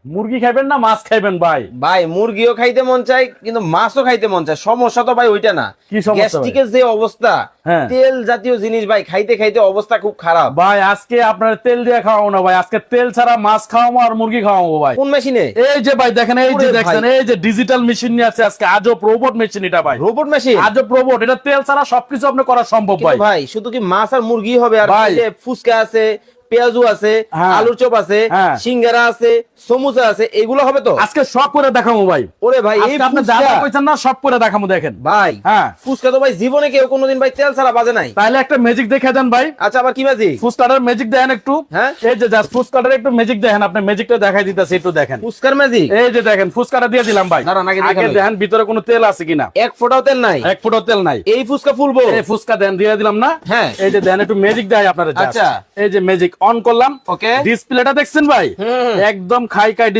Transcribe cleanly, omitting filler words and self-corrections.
মুরগি খাইবেন না মাছ খাইবেন ভাই? ভাই মুরগিও খাইতে মন চায় কিন্তু মাছও খাইতে মন চায়, সমস্যা তো ভাই ওইটা না। কি সমস্যা ভাই? গ্যাস্ট্রিকের যে অবস্থা, হ্যাঁ। তেল জাতীয় জিনিস ভাই খাইতে খাইতে অবস্থা খুব খারাপ। ভাই আজকে আপনার তেল দিয়ে খাওয়াবো না ভাই, আজকে তেল ছাড়া মাছ খাওয়াবো আর মুরগি খাওয়াবো ভাই। কোন মেশিনে? এই যে ভাই দেখেন, এই যে ওরে দেখছেন, ভাই। এই যে ডিজিটাল মেশিন নিয়ে আছে আজকে, আজব রোবট মেশিন এটা ভাই। Robot machine? আজব রোবট, এটা তেল ছাড়া সবকিছু আপনি করা সম্ভব ভাই। ভাই শুধু কি মাছ আর মুরগি হবে? আর ভাই। এই যে ফুচকা আছে, পেঁয়াজু আছে, হ্যাঁ। আলুর চপ আছে, হ্যাঁ। সিঙ্গারা আছে, সমুচা আছে, এগুলো হবে তো? আজকে সব করে দেখাবো ভাই। ওরে ভাই এই আজকে আপনি যা ফুচকা, যা কইছেন না সব করে দেখাবো, দেখেন ভাই হ্যাঁ। ফুচকা তো ভাই জীবনে কেউ কোনোদিন ভাই তেল ছাড়া বাজে নাই। তাহলে একটা ম্যাজিক দেখে দেন ভাই। আচ্ছা আবার কি ম্যাজিক? ফুচকাটার ম্যাজিক দেখেন একটু। হ্যাঁ। এই যে জাস্ট ফুচকাটার একটু ম্যাজিক দেখেন, আপনি ম্যাজিকটা দেখাই দিতেছি, একটু দেখেন। ফুচকার ম্যাজিক? এই যে দেখেন ফুচকাটা দিয়ে দিলাম ভাই। দাঁড়ান, আগে আগে দেখান। দেখেন ভিতরে কোনো তেল আছে কিনা। এক ফোঁটাও তেল নাই? এক ফুটও তেল নাই। এই ফুচকা ফুলবো? এই ফুচকা দেন, দিয়ে দিলাম না। হ্যাঁ। এই যে দেন একটু ম্যাজিক দেয় আপনারা। আচ্ছা। এই যে ম্যাজিক অন করলাম। ওকে। ডিসপ্লেটা দেখছেন ভাই? একদম খাই খাই